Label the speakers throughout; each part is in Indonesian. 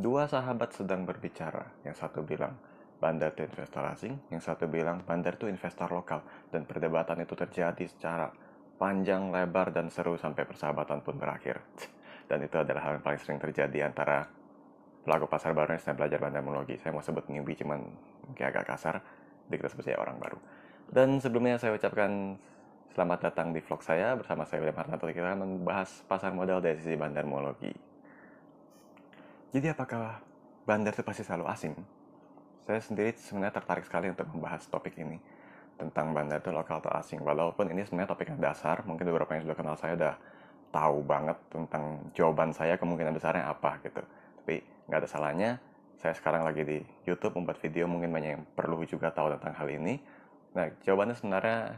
Speaker 1: Dua sahabat sedang berbicara. Yang satu bilang, bandar itu investor asing. Yang satu bilang, bandar itu investor lokal. Dan perdebatan itu terjadi secara panjang, lebar, dan seru sampai persahabatan pun berakhir. Dan itu adalah hal yang paling sering terjadi antara pelaku pasar baru yang sedang belajar bandarmologi. Saya mau sebut newbie, cuman mungkin agak kasar. Jadi kita sebut saya orang baru. Dan sebelumnya saya ucapkan selamat datang di vlog saya. Bersama saya William Hartanto. Kita akan membahas pasar modal dari sisi bandarmologi. Jadi apakah bandar itu pasti selalu asing? Saya sendiri sebenarnya tertarik sekali untuk membahas topik ini tentang bandar itu lokal atau asing. Walaupun ini sebenarnya topik yang dasar, mungkin beberapa yang sudah kenal saya udah tahu banget tentang jawaban saya kemungkinan besarnya apa gitu. Tapi nggak ada salahnya, saya sekarang lagi di YouTube membuat video, mungkin banyak yang perlu juga tahu tentang hal ini. Nah, jawabannya sebenarnya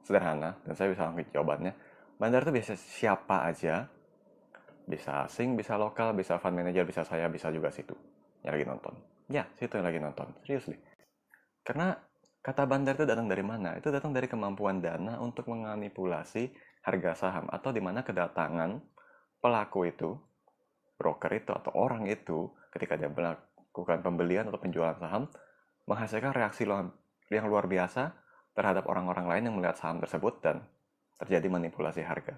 Speaker 1: sederhana dan saya bisa langsung jawabannya. Bandar itu biasa siapa aja, bisa asing, bisa lokal, bisa fund manager, bisa saya, bisa juga situ yang lagi nonton. Ya, situ yang lagi nonton. Serius deh. Karena kata bandar itu datang dari mana? Itu datang dari kemampuan dana untuk memanipulasi harga saham atau di mana kedatangan pelaku itu, broker itu atau orang itu ketika dia melakukan pembelian atau penjualan saham menghasilkan reaksi yang luar biasa terhadap orang-orang lain yang melihat saham tersebut dan terjadi manipulasi harga.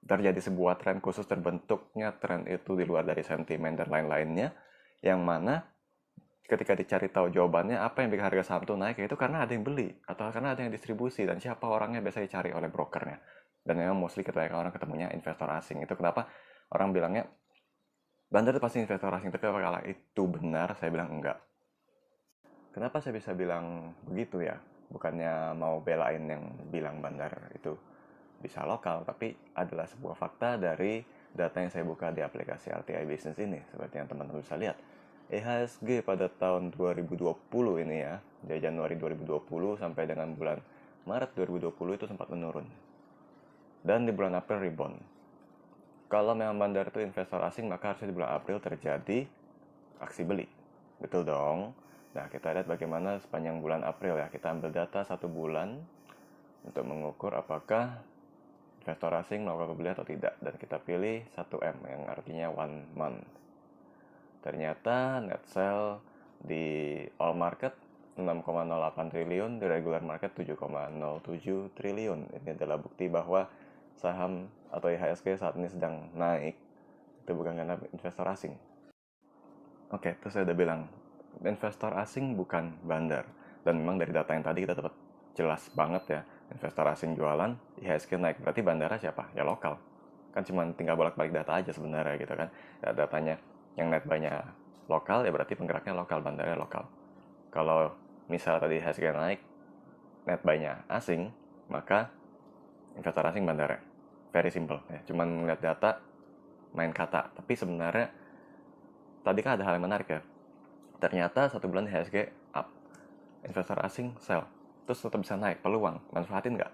Speaker 1: Terjadi sebuah tren khusus, terbentuknya tren itu di luar dari sentimen dan lain-lainnya, yang mana ketika dicari tahu jawabannya apa yang bikin harga saham itu naik, itu karena ada yang beli atau karena ada yang distribusi, dan siapa orangnya biasanya dicari oleh brokernya. Dan memang mostly kebanyakan orang ketemunya investor asing. Itu kenapa orang bilangnya bandar itu pasti investor asing. Tapi apakah itu benar? Saya bilang enggak. Kenapa saya bisa bilang begitu ya? Bukannya mau belain yang bilang bandar itu bisa lokal, tapi adalah sebuah fakta dari data yang saya buka di aplikasi RTI Business ini. Seperti yang teman-teman bisa lihat, IHSG pada tahun 2020 ini ya, dari Januari 2020 sampai dengan bulan Maret 2020 itu sempat menurun. Dan di bulan April rebound. Kalau memang bandar itu investor asing, maka harusnya di bulan April terjadi aksi beli. Betul dong. Nah, kita lihat bagaimana sepanjang bulan April ya. Kita ambil data 1 bulan untuk mengukur apakah investor asing melakukan pembelian atau tidak. Dan kita pilih 1M yang artinya 1 month. Ternyata net sell di all market 6,08 triliun, di regular market 7,07 triliun. Ini adalah bukti bahwa saham atau IHSG saat ini sedang naik. Itu bukan karena investor asing. Oke, terus saya udah bilang, investor asing bukan bandar. Dan memang dari data yang tadi kita dapat jelas banget ya, investor asing jualan, IHSG naik. Berarti bandara siapa? Ya lokal. Kan cuma tinggal bolak-balik data aja sebenarnya gitu kan. Ya, datanya yang net banyak lokal, ya berarti penggeraknya lokal, bandarnya lokal. Kalau misal tadi IHSG naik, net banyak asing, maka investor asing bandara. Very simple ya. Cuman ngeliat data, main kata. Tapi sebenarnya tadi kan ada hal yang menarik ya. Ternyata 1 bulan IHSG up, investor asing sell, terus tetap bisa naik, peluang, manfaatin nggak?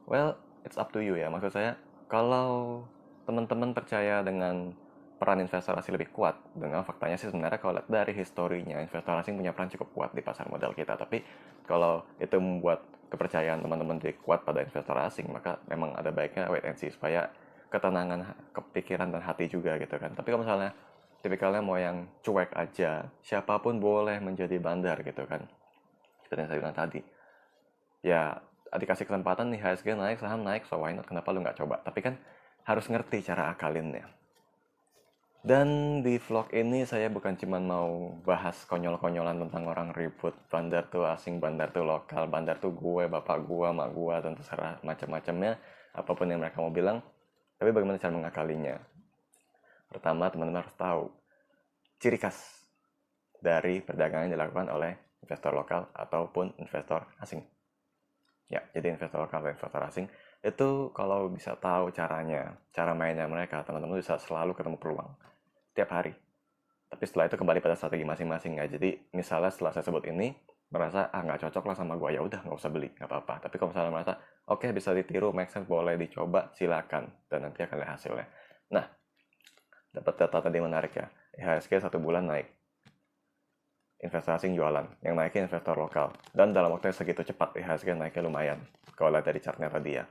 Speaker 1: Well, it's up to you ya. Maksud saya, kalau teman-teman percaya dengan peran investor asing lebih kuat, dengan faktanya sih sebenarnya kalau lihat dari historinya, investor asing punya peran cukup kuat di pasar modal kita. Tapi kalau itu membuat kepercayaan teman-teman jadi kuat pada investor asing, maka memang ada baiknya wait and see supaya ketenangan kepikiran dan hati juga gitu kan. Tapi kalau misalnya tipikalnya mau yang cuek aja, siapapun boleh menjadi bandar gitu kan, seperti yang saya bilang tadi. Ya, dikasih kesempatan nih, HSG naik, saham naik, so why not, kenapa lu nggak coba? Tapi kan harus ngerti cara akalinnya. Dan di vlog ini saya bukan cuma mau bahas konyol-konyolan tentang orang ribut bandar tuh asing, bandar tuh lokal, bandar tuh gue, bapak gue, mak gue, dan terserah macam-macamnya, apapun yang mereka mau bilang. Tapi bagaimana cara mengakalinya? Pertama, teman-teman harus tahu ciri khas dari perdagangan yang dilakukan oleh investor lokal ataupun investor asing. Ya, jadi investor lokal dan investor asing itu kalau bisa tahu caranya, cara mainnya mereka, teman-teman bisa selalu ketemu peluang tiap hari. Tapi setelah itu kembali pada strategi masing-masing ya. Jadi misalnya setelah saya sebut ini merasa nggak cocok lah sama gue, ya udah nggak usah beli, nggak apa-apa. Tapi kalau misalnya merasa oke, bisa ditiru, make sense, boleh dicoba, silakan, dan nanti akan lihat hasilnya. Nah, dapat data tadi menarik ya. IHSG 1 bulan naik, investor asing jualan, yang naiknya investor lokal, dan dalam waktu yang segitu cepat IHSG naiknya lumayan kalau lihat dari chartnya tadi ya.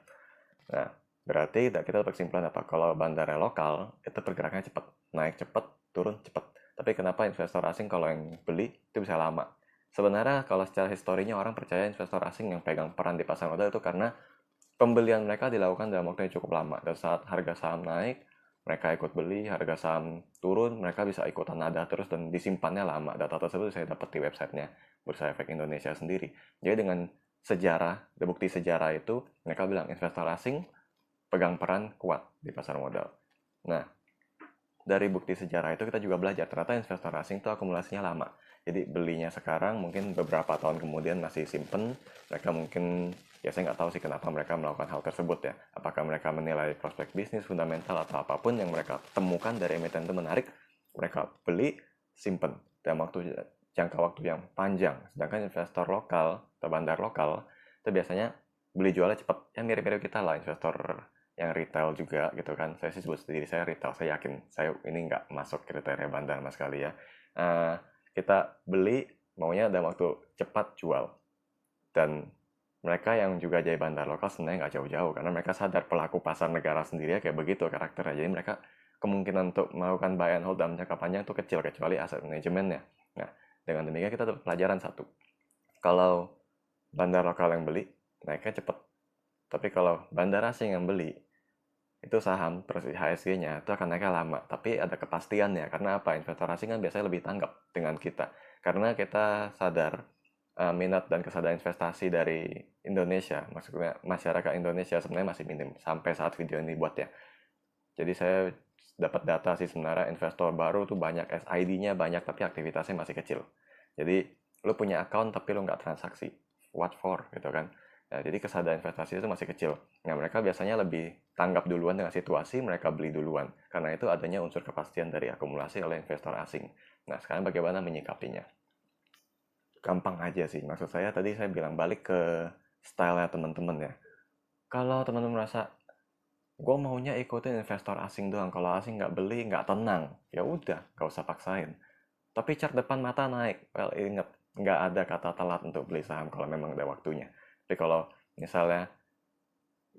Speaker 1: Nah, berarti kita berkesimpulan apa? Kalau bandara lokal itu pergerakannya cepat, naik cepat, turun cepat. Tapi Tapi kenapa investor asing kalau yang beli itu bisa lama? Sebenarnya kalau secara historinya orang percaya investor asing yang pegang peran di pasar modal itu karena pembelian mereka dilakukan dalam waktu yang cukup lama. Dan saat harga saham naik, mereka ikut beli, harga saham turun, mereka bisa ikutan nada terus dan disimpannya lama. Data tersebut saya dapat di websitenya Bursa Efek Indonesia sendiri. Jadi dengan sejarah, bukti sejarah itu, mereka bilang investor asing pegang peran kuat di pasar modal. Nah, dari bukti sejarah itu kita juga belajar ternyata investor asing itu akumulasinya lama. Jadi belinya sekarang mungkin beberapa tahun kemudian masih simpen, mereka mungkin ya saya nggak tahu sih kenapa mereka melakukan hal tersebut ya. Apakah mereka menilai prospek bisnis, fundamental atau apapun yang mereka temukan dari emiten itu menarik, mereka beli, simpen dalam jangka waktu yang panjang. Sedangkan investor lokal atau bandar lokal itu biasanya beli jualnya cepat. Ya mirip-mirip kita lah investor yang retail juga gitu kan. Saya sih sebut diri saya retail, saya yakin saya ini nggak masuk kriteria bandar sama sekali ya. Kita beli maunya dalam waktu cepat jual, dan mereka yang juga jadi bandar lokal sebenarnya nggak jauh-jauh karena mereka sadar pelaku pasar negara sendiri kayak begitu karakternya. Jadi mereka kemungkinan untuk melakukan buy and hold dalam jangka panjang itu kecil kecuali aset manajemennya. Nah, dengan demikian kita dapat pelajaran satu. Kalau bandar lokal yang beli, naiknya cepat. Tapi kalau bandar asing yang beli, itu saham terus IHSG-nya itu akan naiknya lama, tapi ada kepastiannya. Karena apa? Investor asing kan biasanya lebih tanggap dengan kita karena kita sadar minat dan kesadaran investasi dari Indonesia, maksudnya masyarakat Indonesia sebenarnya masih minim sampai saat video ini buat ya. Jadi saya dapat data sih sebenarnya investor baru tuh banyak, SID-nya banyak tapi aktivitasnya masih kecil. Jadi lu punya account tapi lu nggak transaksi, what for gitu kan. Nah, jadi kesadaran investasi itu masih kecil. Nah, mereka biasanya lebih tanggap duluan dengan situasi, mereka beli duluan. Karena itu adanya unsur kepastian dari akumulasi oleh investor asing. Nah, sekarang bagaimana menyikapinya? Gampang aja sih. Maksud saya tadi saya bilang balik ke style-nya teman-teman ya. Kalau teman-teman merasa, gue maunya ikutin investor asing doang. Kalau asing nggak beli, nggak tenang. Ya udah, nggak usah paksain. Tapi chart depan mata naik. Well, ingat, nggak ada kata telat untuk beli saham kalau memang ada waktunya. Tapi kalau misalnya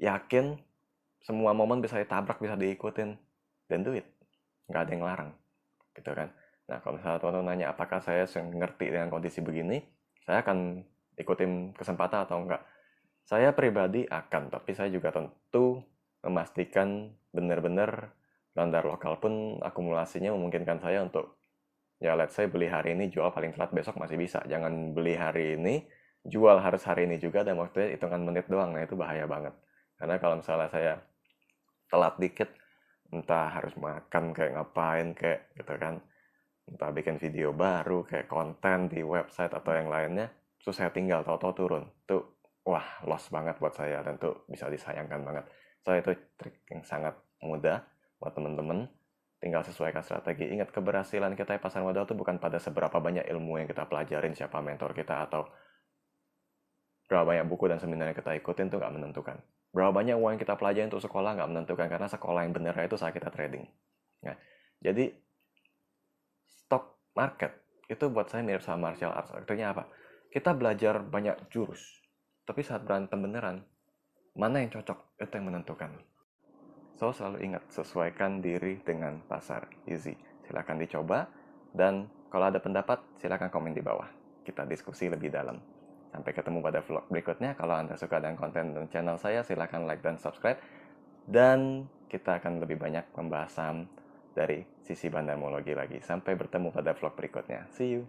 Speaker 1: yakin semua momen bisa ditabrak, bisa diikutin, dan do it. Nggak ada yang larang. Gitu kan. Nah, kalau misalnya teman-teman nanya apakah saya ngerti dengan kondisi begini, saya akan ikutin kesempatan atau enggak. Saya pribadi akan, tapi saya juga tentu memastikan benar-benar bandar lokal pun akumulasinya memungkinkan saya untuk, ya let's say beli hari ini, jual paling telat besok masih bisa. Jangan beli hari ini, jual harus hari ini juga, dan waktunya hitungan menit doang. Nah, itu bahaya banget. Karena kalau misalnya saya telat dikit, entah harus makan kayak ngapain kayak gitu kan, entah bikin video baru kayak konten di website atau yang lainnya, terus saya tinggal tahu-tahu turun tuh, wah loss banget buat saya dan tuh bisa disayangkan banget. So itu trik yang sangat mudah buat temen-temen, tinggal sesuaikan strategi. Ingat, keberhasilan kita di pasar modal tuh bukan pada seberapa banyak ilmu yang kita pelajarin, siapa mentor kita, atau berapa banyak buku dan seminar yang kita ikutin tuh nggak menentukan. Berapa banyak uang yang kita pelajari untuk sekolah nggak menentukan, karena sekolah yang benar itu saat kita trading. Nah, jadi stock market itu buat saya mirip sama martial arts. Artinya apa? Kita belajar banyak jurus, tapi saat berantem beneran, mana yang cocok itu yang menentukan. So selalu ingat, sesuaikan diri dengan pasar. Easy. Silahkan dicoba, dan kalau ada pendapat silahkan komen di bawah. Kita diskusi lebih dalam. Sampai ketemu pada vlog berikutnya. Kalau Anda suka dengan konten dan channel saya, silahkan like dan subscribe. Dan kita akan lebih banyak membahas saham dari sisi bandarmologi lagi. Sampai bertemu pada vlog berikutnya. See you!